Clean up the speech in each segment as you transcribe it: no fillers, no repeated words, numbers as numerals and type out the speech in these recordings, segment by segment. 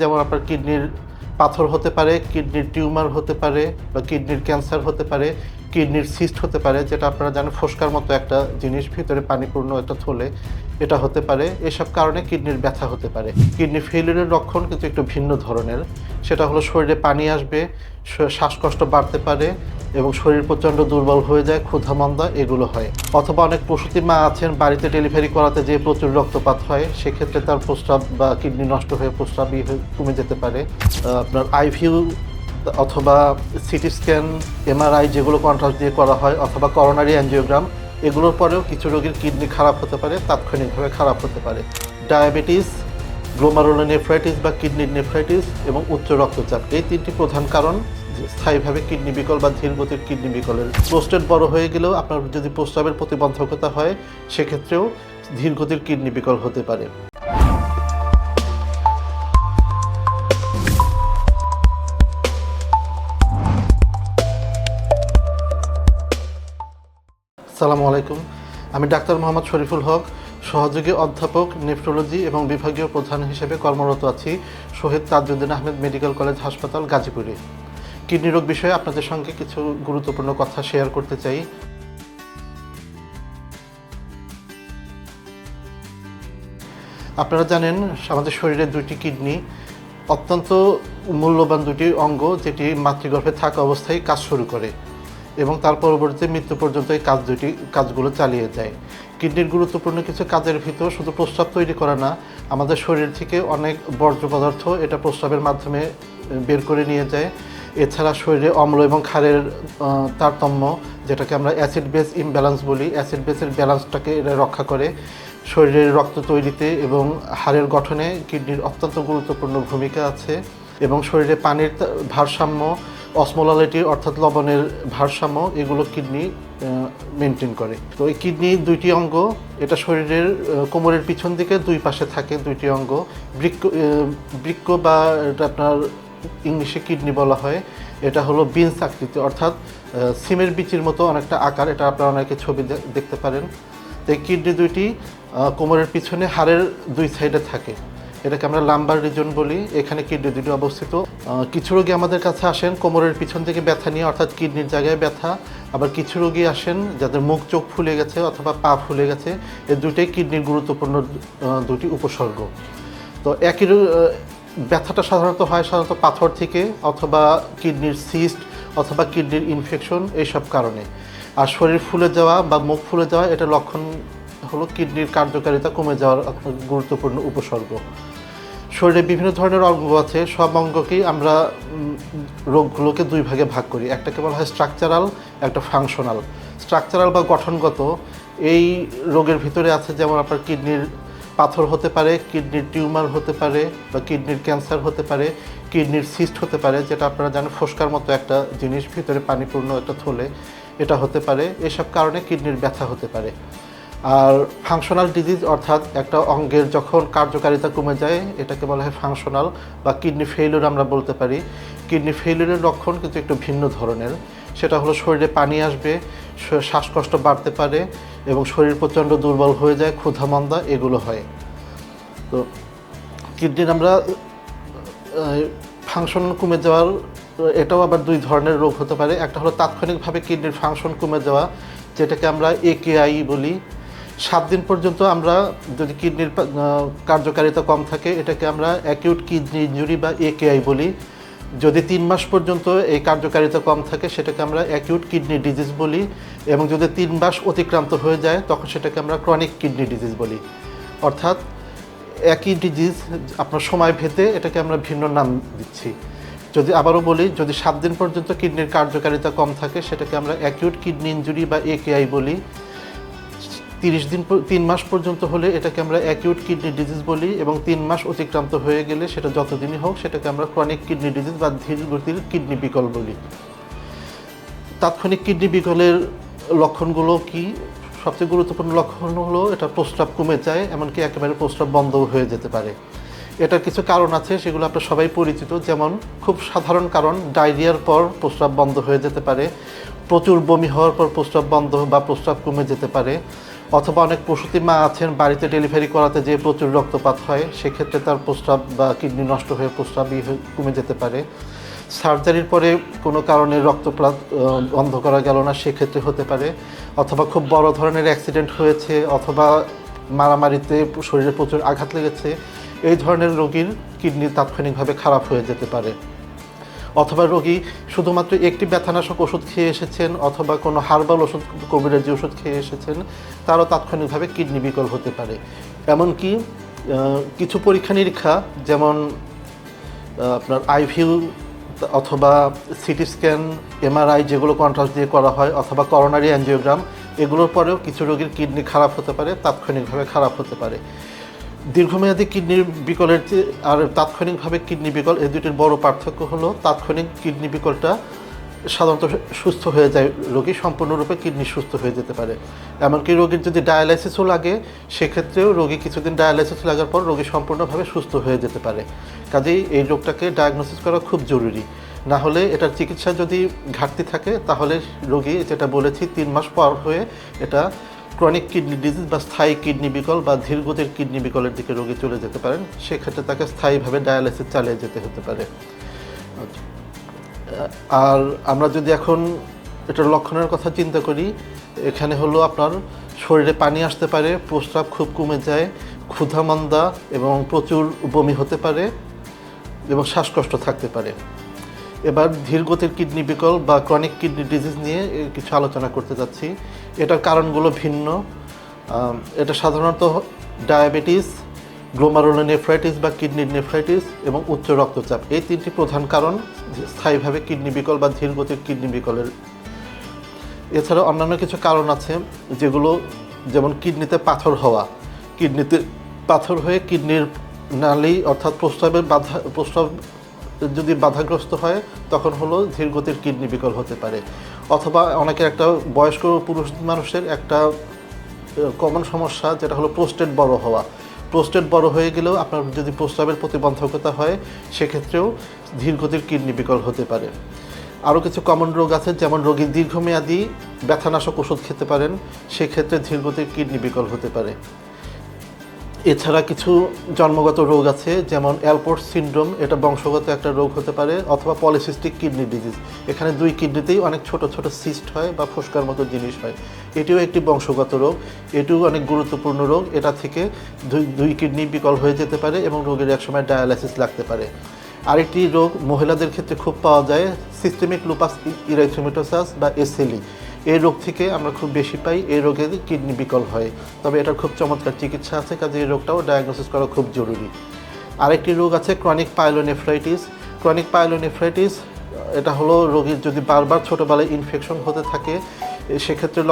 যেমন আপনার কিডনির পাথর হতে পারে, কিডনির টিউমার হতে পারে বা কিডনির ক্যান্সার হতে পারে, কিডনির সিস্ট হতে পারে, যেটা আপনারা জানেন ফোস্কার মতো একটা জিনিস, ভিতরে পানিপূর্ণ একটা থলে, এটা হতে পারে। এসব কারণে কিডনির ব্যথা হতে পারে। কিডনি ফেলিউরের লক্ষণ কিন্তু একটু ভিন্ন ধরনের। সেটা হলো শরীরে পানি আসবে, শ্বাসকষ্ট বাড়তে পারে এবং শরীর প্রচণ্ড দুর্বল হয়ে যায়, ক্ষুধামন্দা এগুলো হয়। অথবা অনেক প্রসূতি মা আছেন বাড়িতে ডেলিভারি করাতে যেয়ে প্রচুর রক্তপাত হয়, সেক্ষেত্রে তার প্রস্রাব বা কিডনি নষ্ট হয়ে প্রস্রাবই কমে যেতে পারে। আপনার আইভিউ অথবা সিটি স্ক্যান, এমআরআই যেগুলো কন্ট্রাস্ট দিয়ে করা হয়, অথবা করোনারি অ্যাঞ্জিওগ্রাম, এগুলোর পরেও কিছু রোগীর কিডনি খারাপ হতে পারে, তাৎক্ষণিকভাবে খারাপ হতে পারে। ডায়াবেটিস, গ্লোমারুলোনেফ্রাইটিস বা কিডনির নেফ্রাইটিস এবং উচ্চ রক্তচাপ, এই তিনটি প্রধান কারণ স্থায়ীভাবে কিডনি বিকল বা ধীরগতির কিডনি বিকলের। প্রোস্টেট বড় হয়ে গেলেও আপনার যদি প্রস্রাবের প্রতিবন্ধকতা হয়, সেক্ষেত্রেও ধীরগতির কিডনি বিকল হতে পারে। আসসালামু আলাইকুম, আমি ডাক্তার মোহাম্মদ শরীফুল হক, সহযোগী অধ্যাপক নেফ্রোলজি এবং বিভাগীয় প্রধান হিসেবে কর্মরত আছি শহীদ তাজউদ্দিন আহমেদ মেডিকেল কলেজ হাসপাতাল, গাজীপুরে। কিডনি রোগ বিষয়ে আপনাদের সঙ্গে কিছু গুরুত্বপূর্ণ কথা শেয়ার করতে চাই। আপনারা জানেন আমাদের শরীরে দুইটি কিডনি, অত্যন্ত মূল্যবান দুটি অঙ্গ, যেটি মাতৃগর্ভে থাকা অবস্থায় কাজ শুরু করে এবং তার পরবর্তীতে মৃত্যু পর্যন্ত এই কাজগুলো চালিয়ে যায়। কিডনির গুরুত্বপূর্ণ কিছু কাজের ভিতর শুধু প্রস্রাব তৈরি করা না, আমাদের শরীর থেকে অনেক বর্জ্য পদার্থ এটা প্রস্রাবের মাধ্যমে বের করে নিয়ে যায়। এছাড়া শরীরে অম্ল এবং ক্ষারের তারতম্য, যেটাকে আমরা অ্যাসিড বেস ইমব্যালেন্স বলি, অ্যাসিড বেসের ব্যালেন্সটাকে এটা রক্ষা করে। শরীরের রক্ত তৈরিতে এবং হাড়ের গঠনে কিডনির অত্যন্ত গুরুত্বপূর্ণ ভূমিকা আছে এবং শরীরে পানির ভারসাম্য, অসমোলালিটি অর্থাৎ লবণের ভারসাম্য, এগুলো কিডনি মেনটেন করে। তো এই কিডনি দুইটি অঙ্গ, এটা শরীরের কোমরের পিছন দিকে দুই পাশে থাকে দুইটি অঙ্গ। বৃক্ক বা এটা আপনার ইংলিশে কিডনি বলা হয়। এটা হলো বিনস আকৃতি, অর্থাৎ সিমের বিচির মতো অনেকটা আকার, এটা আপনারা অনেকে ছবি দেখতে পারেন। তো এই কিডনি দুইটি কোমরের পিছনে হাড়ের দুই সাইডে থাকে, এটাকে আমরা লাম্বার রিজন বলি। এখানে কিডনি দুটি অবস্থিত। কিছু রোগী আমাদের কাছে আসেন কোমরের পিছন থেকে ব্যথা নিয়ে, অর্থাৎ কিডনির জায়গায় ব্যথা। আবার কিছু রোগী আসেন যাদের মুখ চোখ ফুলে গেছে অথবা পা ফুলে গেছে, এই দুটোই কিডনির গুরুত্বপূর্ণ দুটি উপসর্গ। তো একই ব্যথাটা সাধারণত পাথর থেকে অথবা কিডনির সিস্ট অথবা কিডনির ইনফেকশন, এইসব কারণে। আর শরীর ফুলে যাওয়া বা মুখ ফুলে যাওয়া, এটা লক্ষণ হলো কিডনির কার্যকারিতা কমে যাওয়ার গুরুত্বপূর্ণ উপসর্গ। শরীরে বিভিন্ন ধরনের অঙ্গ আছে, সব অঙ্গকেই আমরা রোগগুলোকে দুই ভাগে ভাগ করি, একটাকে বলা হয় স্ট্রাকচারাল, একটা ফাংশনাল। স্ট্রাকচারাল বা গঠনগত এই রোগের ভিতরে আছে যেমন আপনার কিডনির পাথর হতে পারে, কিডনির টিউমার হতে পারে বা কিডনির ক্যান্সার হতে পারে, কিডনির সিস্ট হতে পারে, যেটা আপনারা জানেন ফোস্কার মতো একটা জিনিস, ভিতরে পানিপূর্ণ একটা থলে, এটা হতে পারে। এসব কারণে কিডনির ব্যথা হতে পারে। আর ফাংশনাল ডিজিজ, অর্থাৎ একটা অঙ্গের যখন কার্যকারিতা কমে যায়, এটাকে বলা হয় ফাংশনাল বা কিডনি ফেইলিউর আমরা বলতে পারি। কিডনি ফেইলিউরের লক্ষণ কিন্তু একটু ভিন্ন ধরনের। সেটা হলো শরীরে পানি আসবে, শ্বাসকষ্ট বাড়তে পারে এবং শরীর প্রচণ্ড দুর্বল হয়ে যায়, ক্ষুধামন্দা এগুলো হয়। তো কিডনির আমরা ফাংশন কমে যাওয়ার, এটাও আবার দুই ধরনের রোগ হতে পারে। একটা হলো তাৎক্ষণিকভাবে কিডনির ফাংশন কমে যাওয়া, যেটাকে আমরা একেআই বলি। 7 দিন পর্যন্ত আমরা যদি কিডনির কার্যকারিতা কম থাকে, এটাকে আমরা অ্যাকিউট কিডনি ইনজুরি বা একেআই বলি। যদি 3 মাস পর্যন্ত এই কার্যকারিতা কম থাকে, সেটাকে আমরা অ্যাকিউট কিডনি ডিজিজ বলি। এবং যদি 3 মাস অতিক্রান্ত হয়ে যায়, তখন সেটাকে আমরা ক্রনিক কিডনি ডিজিজ বলি। অর্থাৎ একই ডিজিজ, আপনার সময় ভেদে এটাকে আমরা ভিন্ন নাম দিচ্ছি। যদি আবারও বলি, যদি 7 দিন পর্যন্ত কিডনির কার্যকারিতা কম থাকে, সেটাকে আমরা অ্যাকিউট কিডনি ইনজুরি বা একেআই বলি। 3 মাস পর্যন্ত হলে এটাকে আমরা অ্যাকিউট কিডনি ডিজিজ বলি এবং 3 মাস অতিক্রান্ত হয়ে গেলে, সেটা যতদিনই হোক, সেটাকে আমরা ক্রনিক কিডনি ডিজিজ বা ধীরগতির কিডনি বিকল বলি। তাৎক্ষণিক কিডনি বিকলের লক্ষণগুলো কি? সবচেয়ে গুরুত্বপূর্ণ লক্ষণ হলো এটা প্রস্রাব কমে যায়, এমনকি একেবারে প্রস্রাব বন্ধও হয়ে যেতে পারে। এটার কিছু কারণ আছে, সেগুলো আপনারা সবাই পরিচিত। যেমন খুব সাধারণ কারণ, ডায়রিয়ার পর প্রস্রাব বন্ধ হয়ে যেতে পারে, প্রচুর বমি হওয়ার পর প্রস্রাব বন্ধ বা প্রস্রাব কমে যেতে পারে, অথবা অনেক প্রসূতি মা আছেন বাড়িতে ডেলিভারি করাতে যে প্রচুর রক্তপাত হয়, সেক্ষেত্রে তার প্রস্রাব বা কিডনি নষ্ট হয়ে প্রস্রাব কমে যেতে পারে। সার্জারির পরে কোনো কারণে রক্তপাত বন্ধ করা গেল না, সেক্ষেত্রে হতে পারে। অথবা খুব বড় ধরনের অ্যাক্সিডেন্ট হয়েছে, অথবা মারামারিতে শরীরে প্রচুর আঘাত লেগেছে, এই ধরনের রোগীর কিডনি তাৎক্ষণিকভাবে খারাপ হয়ে যেতে পারে। অথবা রোগী শুধুমাত্র একটি ব্যথানাশক ওষুধ খেয়ে এসেছেন, অথবা কোনো হার্বাল ওষুধ, কবিরাজি ওষুধ খেয়ে এসেছেন, তারও তাৎক্ষণিকভাবে কিডনি বিকল হতে পারে। এমনকি কিছু পরীক্ষা নিরীক্ষা, যেমন আপনার আইভিউ অথবা সিটি স্ক্যান, এমআরআই যেগুলো কন্ট্রাস্ট দিয়ে করা হয়, অথবা করোনারি অ্যাঞ্জিওগ্রাম, এগুলোর পরেও কিছু রোগীর কিডনি খারাপ হতে পারে, তাৎক্ষণিকভাবে খারাপ হতে পারে। দীর্ঘমেয়াদী কিডনির বিকলের আর তাৎক্ষণিকভাবে কিডনি বিকল, এই দুটির বড় পার্থক্য হলো তাৎক্ষণিক কিডনি বিকলটা সাধারণত সুস্থ হয়ে যায়, রোগী সম্পূর্ণরূপে কিডনি সুস্থ হয়ে যেতে পারে। এমনকি রোগীর যদি ডায়ালাইসিসও লাগে, সেক্ষেত্রেও রোগী কিছুদিন ডায়ালাইসিস লাগার পর রোগী সম্পূর্ণভাবে সুস্থ হয়ে যেতে পারে। কাজেই এই রোগটাকে ডায়াগনোসিস করা খুব জরুরি, না হলে এটার চিকিৎসা যদি ঘাটতি থাকে তাহলে রোগী, যেটা বলেছি 3 মাস পর হয়ে এটা ক্রনিক কিডনি ডিজিজ বা স্থায়ী কিডনি বিকল বা ধীরগতির কিডনি বিকলের দিকে রোগী চলে যেতে পারেন। সেক্ষেত্রে তাকে স্থায়ীভাবে ডায়ালাইসিস চালিয়ে যেতে হতে পারে। আর আমরা যদি এখন এটার লক্ষণের কথা চিন্তা করি, এখানে হলো আপনার শরীরে পানি আসতে পারে, প্রস্রাব খুব কমে যায়, ক্ষুধামন্দা এবং প্রচুর বমি হতে পারে এবং শ্বাসকষ্ট থাকতে পারে। এবার ধীরগতির কিডনি বিকল বা ক্রনিক কিডনি ডিজিজ নিয়ে কিছু আলোচনা করতে যাচ্ছি। এটার কারণগুলো ভিন্ন। এটা সাধারণত ডায়াবেটিস, গ্লোমারুলোনেফ্রাইটিস বা কিডনির নেফ্রাইটিস এবং উচ্চ রক্তচাপ, এই 3টি প্রধান কারণ স্থায়ীভাবে কিডনি বিকল বা ধীরগতির কিডনি বিকলের। এছাড়া অন্যান্য কিছু কারণ আছে, যেগুলো যেমন কিডনিতে পাথর হওয়া, কিডনিতে পাথর হয়ে কিডনির নালী অর্থাৎ প্রস্রাব যদি বাধাগ্রস্ত হয়, তখন হলো ধীরগতির কিডনি বিকল হতে পারে। অথবা অনেকের একটা বয়স্ক পুরুষ মানুষের একটা কমন সমস্যা, যেটা হলো প্রোস্টেট বড় হওয়া। প্রোস্টেট বড় হয়ে গেলেও আপনার যদি প্রস্রাবের প্রতিবন্ধকতা হয়, সেক্ষেত্রেও ধীরগতির কিডনি বিকল হতে পারে। আরও কিছু কমন রোগ আছে, যেমন রোগী দীর্ঘমেয়াদী ব্যথানাশক ওষুধ খেতে পারেন, সেক্ষেত্রে ধীরগতির কিডনি বিকল হতে পারে। এছাড়া কিছু জন্মগত রোগ আছে, যেমন অ্যালপোর্ট সিনড্রোম, এটা বংশগত একটা রোগ হতে পারে, অথবা পলিসিস্টিক কিডনি ডিজিজ, এখানে 2 কিডনিতেই অনেক ছোট ছোট সিস্ট হয় বা ফোস্কার মতো জিনিস হয়। এটিও একটি বংশগত রোগ, এটিও অনেক গুরুত্বপূর্ণ রোগ। এটা থেকে 2 কিডনি বিকল হয়ে যেতে পারে এবং রোগীর একসময় ডায়ালাইসিস লাগতে পারে। আরেকটি রোগ মহিলাদের ক্ষেত্রে খুব পাওয়া যায়, সিস্টেমিক লুপাস ইরিথ্রেমাটোসাস বা এসএলই। এই রোগ থেকে আমরা খুব বেশি পাই, এই রোগে কিডনি বিকল হয়, তবে এটার খুব চমৎকার চিকিৎসা আছে, কাজে এই রোগটাও ডায়াগনোসিস করা খুব জরুরি। আরেকটি রোগ আছে ক্রনিক পাইলোনেফ্রাইটিস। ক্রনিক পাইলোনেফ্রাইটিস এটা হলো রোগীর যদি বারবার ছোটোবেলায় ইনফেকশন হতে থাকে, সেক্ষেত্রে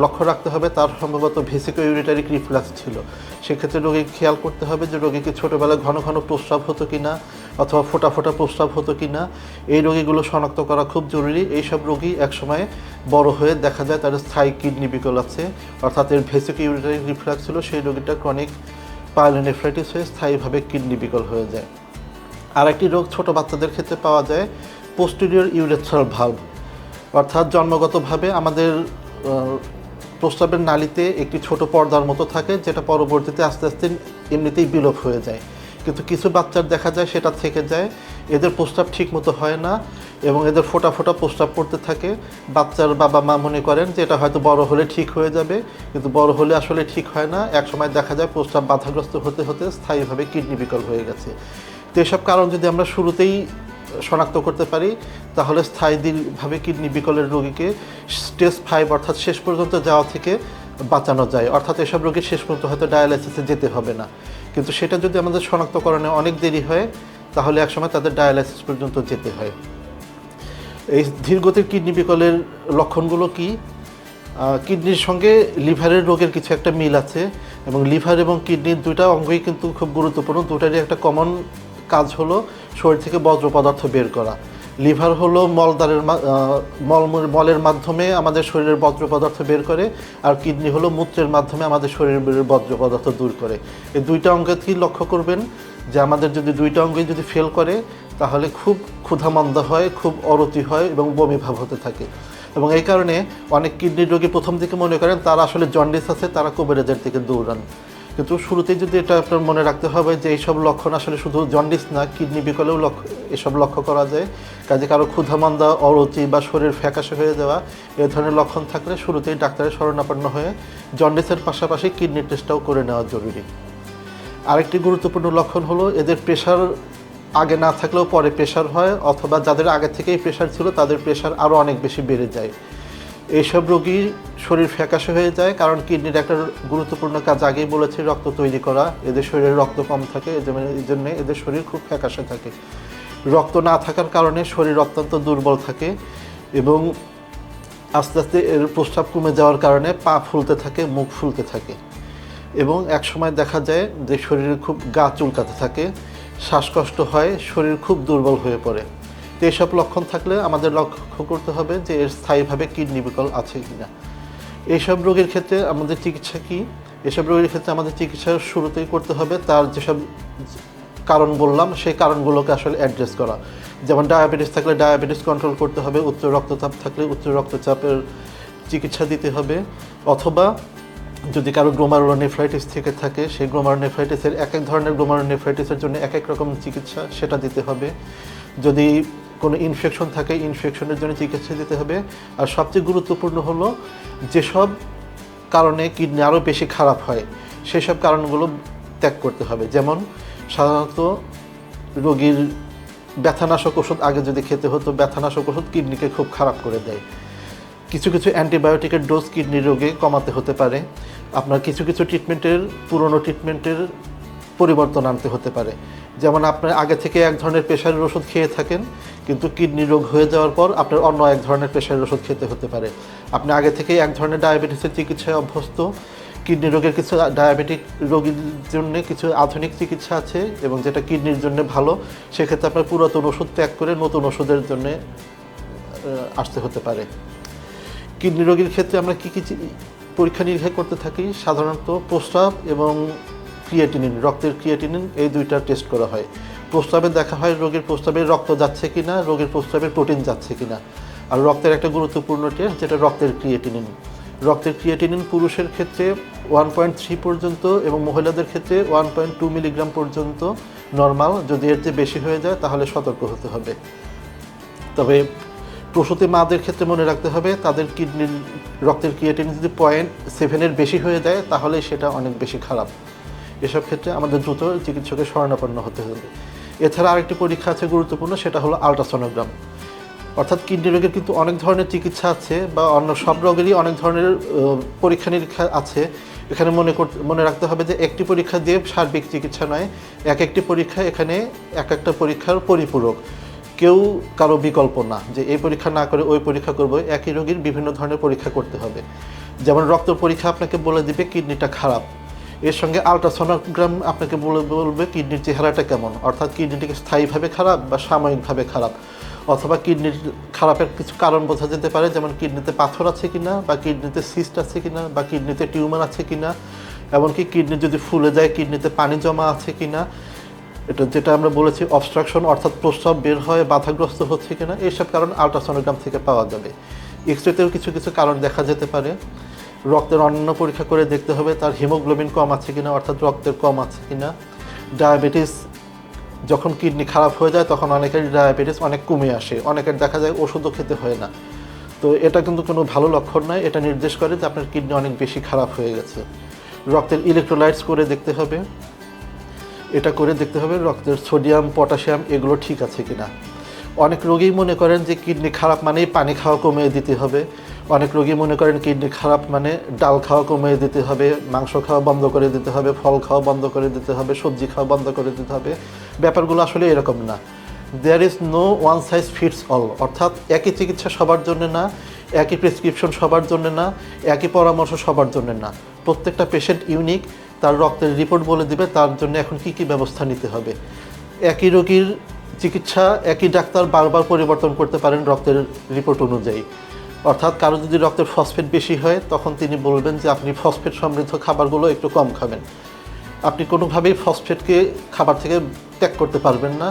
লক্ষ্য রাখতে হবে তার সম্ভবত ভেসিকো ইউরিটারিক রিফ্লাক্স ছিল। সেক্ষেত্রে রোগী খেয়াল করতে হবে যে রোগীকে ছোটোবেলায় ঘন ঘন প্রস্রাব হতো কি না, অথবা ফোটা ফোটা প্রস্রাব হতো কি না। এই রোগীগুলো শনাক্ত করা খুব জরুরি। এইসব রোগী একসময় বড় হয়ে দেখা যায় তাদের স্থায়ী কিডনি বিকল আছে, অর্থাৎ এর ভেসিকো ইউরিটারিক রিফ্লাক্স ছিল, সেই রোগীটা ক্রনিক পাইলোনেফ্রাইটিস হয়ে স্থায়ীভাবে কিডনি বিকল হয়ে যায়। আরেকটি রোগ ছোট বাচ্চাদের ক্ষেত্রে পাওয়া যায়, পোস্টেরিয়র ইউরেথ্রাল ভালভ, অর্থাৎ জন্মগতভাবে আমাদের প্রস্রাবের নালীতে একটি ছোট পর্দার মতো থাকে, যেটা পরবর্তীতে আস্তে আস্তে এমনিতেই বিলোপ হয়ে যায়। কিন্তু কিছু বাচ্চার দেখা যায় সেটা থেকে যায়, এদের প্রস্রাব ঠিক মতো হয় না এবং এদের ফোটা ফোটা প্রস্রাব পড়তে থাকে। বাচ্চার বাবা মা মনে করেন যে এটা হয়তো বড় হলে ঠিক হয়ে যাবে, কিন্তু বড় হলে আসলে ঠিক হয় না। একসময় দেখা যায় প্রস্রাব বাধাগ্রস্ত হতে হতে স্থায়ীভাবে কিডনি বিকল হয়ে গেছে। তো এসব কারণ যদি আমরা শুরুতেই শনাক্ত করতে পারি, তাহলে স্থায়ীভাবে কিডনি বিকলের রোগীকে স্টেজ 5 অর্থাৎ শেষ পর্যন্ত যাওয়া থেকে বাঁচানো যায়। অর্থাৎ এসব রোগীর শেষ পর্যন্ত হয়তো ডায়ালাইসিসে যেতে হবে না, কিন্তু সেটা যদি আমাদের শনাক্তকরণে অনেক দেরি হয়, তাহলে একসময় তাদের ডায়ালাইসিস পর্যন্ত যেতে হয়। এই ধীরগতির কিডনি বিকলের লক্ষণগুলো কি? কিডনির সঙ্গে লিভারের রোগের কিছু একটা মিল আছে, এবং লিভার এবং কিডনির 2টা অঙ্গই কিন্তু খুব গুরুত্বপূর্ণ। 2টারই একটা কমন কাজ হলো শরীর থেকে বর্জ্য পদার্থ বের করা। লিভার হলো মলের মাধ্যমে আমাদের শরীরের বর্জ্য পদার্থ বের করে, আর কিডনি হলো মূত্রের মাধ্যমে আমাদের শরীরের বর্জ্য পদার্থ দূর করে। এই 2টা অঙ্গকেই লক্ষ্য করবেন যে আমাদের যদি 2টা অঙ্গই যদি ফেল করে, তাহলে খুব ক্ষুধামন্দা হয়, খুব অরুচি হয় এবং বমি ভাব হতে থাকে। এবং এই কারণে অনেক কিডনি রোগী প্রথম দিকে মনে করেন তারা আসলে জন্ডিস আছে, তারা কবিরাজের দিকে দৌড়ান। কিন্তু শুরুতেই যদি এটা আপনার মনে রাখতে হবে যে এইসব লক্ষণ আসলে শুধু জন্ডিস না, কিডনি বিকলেও এসব লক্ষ্য করা যায়। কাজে কারো ক্ষুধামন্দা, অরুচি বা শরীর ফ্যাকাশে হয়ে যাওয়া এ ধরনের লক্ষণ থাকলে শুরুতেই ডাক্তারের শরণাপন্ন হয়ে জন্ডিসের পাশাপাশি কিডনি টেস্টটাও করে নেওয়া জরুরি। আরেকটি গুরুত্বপূর্ণ লক্ষণ হলো এদের প্রেশার আগে না থাকলেও পরে প্রেশার হয়, অথবা যাদের আগে থেকেই প্রেশার ছিল তাদের প্রেশার আরও অনেক বেশি বেড়ে যায়। এইসব রোগীর শরীর ফ্যাকাশে হয়ে যায়, কারণ কিডনির একটা গুরুত্বপূর্ণ কাজ আগেই বলেছি রক্ত তৈরি করা। এদের শরীরে রক্ত কম থাকে, এই জন্য এদের শরীর খুব ফ্যাকাশে থাকে। রক্ত না থাকার কারণে শরীর অত্যন্ত দুর্বল থাকে এবং আস্তে আস্তে এর প্রস্রাব কমে যাওয়ার কারণে পা ফুলতে থাকে, মুখ ফুলতে থাকে এবং একসময় দেখা যায় যে শরীরে খুব গা চুলকাতে থাকে, শ্বাসকষ্ট হয়, শরীর খুব দুর্বল হয়ে পড়ে। তো এইসব লক্ষণ থাকলে আমাদের লক্ষ্য করতে হবে যে এর স্থায়ীভাবে কিডনি বিকল আছে কিনা। এইসব রোগের ক্ষেত্রে আমাদের চিকিৎসা কী? এসব রোগের ক্ষেত্রে আমাদের চিকিৎসা শুরুতেই করতে হবে তার যেসব কারণ বললাম সেই কারণগুলোকে আসলে অ্যাড্রেস করা। যেমন ডায়াবেটিস থাকলে ডায়াবেটিস কন্ট্রোল করতে হবে, উচ্চ রক্তচাপ থাকলে উচ্চ রক্তচাপের চিকিৎসা দিতে হবে, অথবা যদি কারো গ্লোমারুলোনেফ্রাইটিস থেকে থাকে সেই গ্লোমারুলোনেফ্রাইটিসের এক এক ধরনের গ্লোমারুলোনেফ্রাইটিসের জন্য এক এক রকম চিকিৎসা সেটা দিতে হবে। যদি কোনো ইনফেকশন থাকে ইনফেকশনের জন্য চিকিৎসা দিতে হবে। আর সবচেয়ে গুরুত্বপূর্ণ হলো যেসব কারণে কিডনি আরও বেশি খারাপ হয় সেসব কারণগুলো ত্যাগ করতে হবে। যেমন সাধারণত রোগীর ব্যথানাশক ওষুধ আগে যদি খেতে হতো, ব্যথানাশক ওষুধ কিডনিকে খুব খারাপ করে দেয়। কিছু কিছু অ্যান্টিবায়োটিকের ডোজ কিডনি রোগে কমাতে হতে পারে। আপনার কিছু কিছু ট্রিটমেন্টের পুরনো ট্রিটমেন্টের পরিবর্তন আনতে হতে পারে। যেমন আপনার আগে থেকে এক ধরনের প্রেশারের ওষুধ খেয়ে থাকেন, কিন্তু কিডনি রোগ হয়ে যাওয়ার পর আপনার অন্য এক ধরনের প্রেশারের ওষুধ খেতে হতে পারে। আপনি আগে থেকেই এক ধরনের ডায়াবেটিসের চিকিৎসায় অভ্যস্ত, কিডনি রোগের কিছু ডায়াবেটিক রোগীর জন্য কিছু আধুনিক চিকিৎসা আছে এবং যেটা কিডনির জন্য ভালো, সেক্ষেত্রে আপনার পুরাতন ওষুধ ত্যাগ করে নতুন ওষুধের জন্য আসতে হতে পারে। কিডনি রোগীর ক্ষেত্রে আমরা কী কী পরীক্ষা নিরীক্ষা করতে থাকি? সাধারণত প্রস্রাব এবং ক্রিয়েটিনিন, রক্তের ক্রিয়েটিনিন, এই দুইটা টেস্ট করা হয়। প্রস্রাবে দেখা হয় রোগীর প্রস্রাবে রক্ত যাচ্ছে কিনা, রোগীর প্রস্রাবে প্রোটিন যাচ্ছে কিনা। আর রক্তের একটা গুরুত্বপূর্ণ টেস্ট যেটা রক্তের ক্রিয়েটিনিন। রক্তের ক্রিয়েটিনিন পুরুষের ক্ষেত্রে 1.3 পর্যন্ত এবং মহিলাদের ক্ষেত্রে 1.2 মিলিগ্রাম পর্যন্ত নর্মাল। যদি এর চেয়ে বেশি হয়ে যায় তাহলে সতর্ক হতে হবে। তবে প্রসূতি মাদের ক্ষেত্রে মনে রাখতে হবে তাদের কিডনির রক্তের ক্রিয়েটিনিন যদি 0.7-এর বেশি হয়ে যায় তাহলে সেটা অনেক বেশি খারাপ। এসব ক্ষেত্রে আমাদের দ্রুত চিকিৎসকের শরণাপন্ন হতে হবে। এছাড়া আরেকটি পরীক্ষা আছে গুরুত্বপূর্ণ, সেটা হলো আল্ট্রাসোনোগ্রাম। অর্থাৎ কিডনি রোগের কিন্তু অনেক ধরনের চিকিৎসা আছে, বা অন্য সব রোগেরই অনেক ধরনের পরীক্ষা নিরীক্ষা আছে। এখানে মনে রাখতে হবে যে একটি পরীক্ষা দিয়ে সার্বিক চিকিৎসা নয়, এক একটি পরীক্ষা এখানে এক একটা পরীক্ষার পরিপূরক। কেউ কারো বিকল্প না যে এই পরীক্ষা না করে ওই পরীক্ষা করবো। একই রোগীর বিভিন্ন ধরনের পরীক্ষা করতে হবে। যেমন রক্ত পরীক্ষা আপনাকে বলে দিবে কিডনিটা খারাপ, এর সঙ্গে আল্ট্রাসোনোগ্রাম আপনাকে বলবে কিডনির চেহারাটা কেমন, অর্থাৎ কিডনিটিকে স্থায়ীভাবে খারাপ বা সাময়িকভাবে খারাপ, অথবা কিডনির খারাপের কিছু কারণ বোঝা যেতে পারে, যেমন কিডনিতে পাথর আছে কিনা, বা কিডনিতে সিস্ট আছে কিনা, বা কিডনিতে টিউমার আছে কিনা, এমনকি কিডনি যদি ফুলে যায় কিডনিতে পানি জমা আছে কিনা, এটা যেটা আমরা বলেছি অবস্ট্রাকশন, অর্থাৎ প্রস্রাব বের হয় বাধাগ্রস্ত হচ্ছে কিনা, এইসব কারণ আল্ট্রাসোনোগ্রাম থেকে পাওয়া যাবে। এক্সরেতেও কিছু কিছু কারণ দেখা যেতে পারে। রক্তের অন্যান্য পরীক্ষা করে দেখতে হবে তার হিমোগ্লোবিন কম আছে কিনা, অর্থাৎ রক্তের কম আছে কিনা। ডায়াবেটিস, যখন কিডনি খারাপ হয়ে যায় তখন অনেকের ডায়াবেটিস অনেক কমে আসে, অনেকের দেখা যায় ওষুধও খেতে হয় না। তো এটা কিন্তু কোনো ভালো লক্ষণ নয়, এটা নির্দেশ করে যে আপনার কিডনি অনেক বেশি খারাপ হয়ে গেছে। রক্তের ইলেকট্রোলাইটস করে দেখতে হবে, এটা করে দেখতে হবে রক্তের সোডিয়াম, পটাশিয়াম এগুলো ঠিক আছে কিনা। অনেক রোগী মনে করেন যে কিডনি খারাপ মানেই পানি খাওয়া কমিয়ে দিতে হবে। অনেক রোগী মনে করেন কিডনি খারাপ মানে ডাল খাওয়া কমিয়ে দিতে হবে, মাংস খাওয়া বন্ধ করে দিতে হবে, ফল খাওয়া বন্ধ করে দিতে হবে, সবজি খাওয়া বন্ধ করে দিতে হবে। ব্যাপারগুলো আসলে এরকম না। There is no one size fits all, অর্থাৎ একই চিকিৎসা সবার জন্য না, একই প্রেসক্রিপশন সবার জন্য না, একই পরামর্শ সবার জন্য না। প্রত্যেকটা পেশেন্ট ইউনিক, তার রক্তের রিপোর্ট বলে দিবে তার জন্য এখন কী কী ব্যবস্থা নিতে হবে। একই রোগীর চিকিৎসা একই ডাক্তার বারবার পরিবর্তন করতে পারেন রক্তের রিপোর্ট অনুযায়ী। অর্থাৎ কারো যদি রক্তের ফসফেট বেশি হয় তখন তিনি বলবেন যে আপনি ফসফেট সমৃদ্ধ খাবারগুলো একটু কম খাবেন। আপনি কোনোভাবেই ফসফেটকে খাবার থেকে ত্যাগ করতে পারবেন না,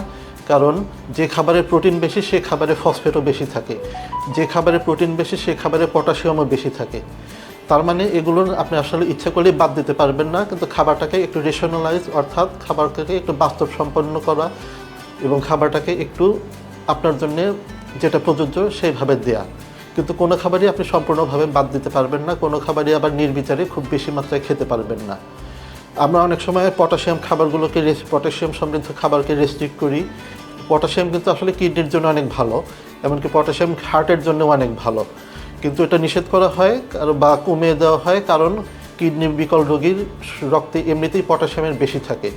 কারণ যে খাবারে প্রোটিন বেশি সে খাবারে ফসফেটও বেশি থাকে, যে খাবারে প্রোটিন বেশি সে খাবারে পটাশিয়ামও বেশি থাকে। তার মানে এগুলো আপনি আসলে ইচ্ছা করলেই বাদ দিতে পারবেন না, কিন্তু খাবারটাকে একটু রেশনালাইজ অর্থাৎ খাবারটাকে একটু বাস্তব সম্পন্ন করা এবং খাবারটাকে একটু আপনার জন্য যেটা প্রযোজ্য সেইভাবে দেয়া। কিন্তু কোনো খাবারই আপনি সম্পূর্ণভাবে বাদ দিতে পারবেন না, কোনো খাবারই আবার নির্বিচারে খুব বেশি মাত্রায় খেতে পারবেন না। আমরা অনেক সময় পটাশিয়াম খাবারগুলোকে পটাশিয়াম সমৃদ্ধ খাবারকে রেস্ট্রিক্ট করি। পটাশিয়াম কিন্তু আসলে কিডনির জন্য অনেক ভালো, এমনকি পটাশিয়াম হার্টের জন্যও অনেক ভালো, কিন্তু এটা নিষেধ করা হয় বা কমিয়ে দেওয়া হয় কারণ কিডনি বিকল রোগীর রক্তে এমনিতেই পটাশিয়ামের বেশি থাকে।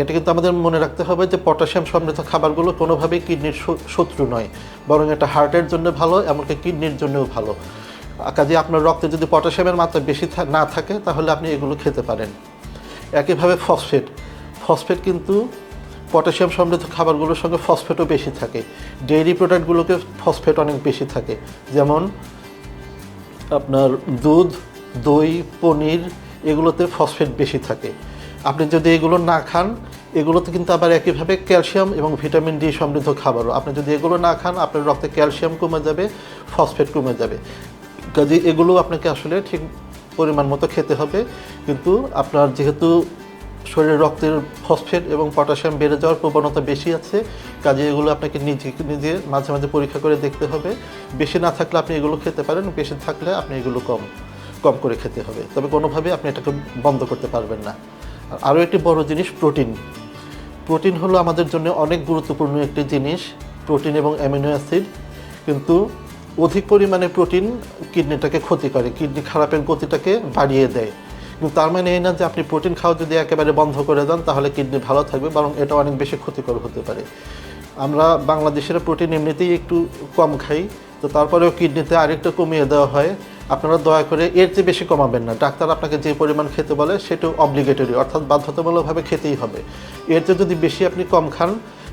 এটা কিন্তু আমাদের মনে রাখতে হবে যে পটাশিয়াম সমৃদ্ধ খাবারগুলো কোনোভাবেই কিডনির শত্রু নয়, বরং এটা হার্টের জন্য ভালো, এমনকি কিডনির জন্যও ভালো। কাজে আপনার রক্তে যদি পটাশিয়ামের মাত্রা বেশি না থাকে তাহলে আপনি এগুলো খেতে পারেন। একইভাবে ফসফেট কিন্তু পটাশিয়াম সমৃদ্ধ খাবারগুলোর সঙ্গে ফসফেটও বেশি থাকে। ডেইরি প্রোডাক্টগুলোকে ফসফেট অনেক বেশি থাকে, যেমন আপনার দুধ, দই, পনির, এগুলোতে ফসফেট বেশি থাকে। আপনি যদি এগুলো না খান, এগুলোতে কিন্তু আবার একইভাবে ক্যালসিয়াম এবং ভিটামিন ডি সমৃদ্ধ খাবারও, আপনি যদি এগুলো না খান আপনার রক্তে ক্যালসিয়াম কমে যাবে, ফসফেট কমে যাবে। কাজে এগুলো আপনাকে আসলে ঠিক পরিমাণ মতো খেতে হবে। কিন্তু আপনার যেহেতু শরীরে রক্তের ফসফেট এবং পটাশিয়াম বেড়ে যাওয়ার প্রবণতা বেশি আছে, কাজে এগুলো আপনাকে নিজে মাঝে মাঝে পরীক্ষা করে দেখতে হবে। বেশি না থাকলে আপনি এগুলো খেতে পারেন, বেশি থাকলে আপনি এগুলো কম করে খেতে হবে, তবে কোনোভাবে আপনি এটাকে বন্ধ করতে পারবেন না। আরও একটি বড় জিনিস প্রোটিন হলো আমাদের জন্য অনেক গুরুত্বপূর্ণ একটি জিনিস, প্রোটিন এবং অ্যামিনো অ্যাসিড। কিন্তু অধিক পরিমাণে প্রোটিন কিডনিটাকে ক্ষতি করে, কিডনি খারাপের গতিটাকে বাড়িয়ে দেয়। কিন্তু তার মানে এই না যে আপনি প্রোটিন খাওয়া যদি একেবারে বন্ধ করে দেন তাহলে কিডনি ভালো থাকবে, বরং এটা অনেক বেশি ক্ষতিকর হতে পারে। আমরা বাংলাদেশের প্রোটিন এমনিতেই একটু কম খাই, তো তারপরেও কিডনিতে আরেকটু কমিয়ে দেওয়া হয়। আপনারা দয়া করে এর চেয়ে বেশি কমাবেন না। ডাক্তার আপনাকে যে পরিমাণ খেতে বলে সেটাও অব্লিগেটরি, অর্থাৎ বাধ্যতামূলকভাবে খেতেই হবে। এর চেয়ে যদি বেশি আপনি কম খান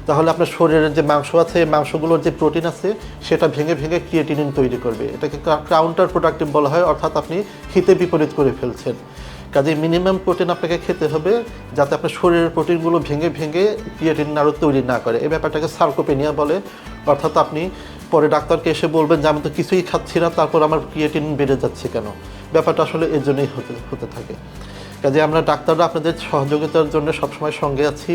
তাহলে আপনার শরীরের যে মাংস আছে, মাংসগুলোর যে প্রোটিন আছে সেটা ভেঙে ক্রিয়েটিনিন তৈরি করবে। এটাকে কাউন্টার প্রোডাক্টিভ বলা হয়, অর্থাৎ আপনি হিতে বিপরীত করে ফেলছেন। কাজে মিনিমাম প্রোটিন আপনাকে খেতে হবে যাতে আপনার শরীরের প্রোটিনগুলো ভেঙে ক্রিয়েটিনিন আরও তৈরি না করে। এই ব্যাপারটাকে সার্কোপেনিয়া বলে, অর্থাৎ আপনি পরে ডাক্তারকে এসে বলবেন যে আমি তো কিছুই খাচ্ছি না, তারপর আমার ক্রিয়েটিনিন বেড়ে যাচ্ছে কেন। ব্যাপারটা আসলে এর জন্যই হতে থাকে। কাজে আমরা ডাক্তাররা আপনাদের সহযোগিতার জন্য সবসময় সঙ্গে আছি।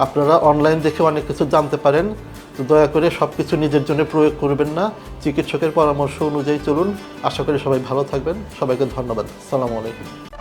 আপনারা অনলাইন দেখে অনেক কিছু জানতে পারেন, তো দয়া করে সব কিছু নিজের জন্য প্রয়োগ করবেন না, চিকিৎসকের পরামর্শ অনুযায়ী চলুন। আশা করি সবাই ভালো থাকবেন। সবাইকে ধন্যবাদ। আসসালামু আলাইকুম।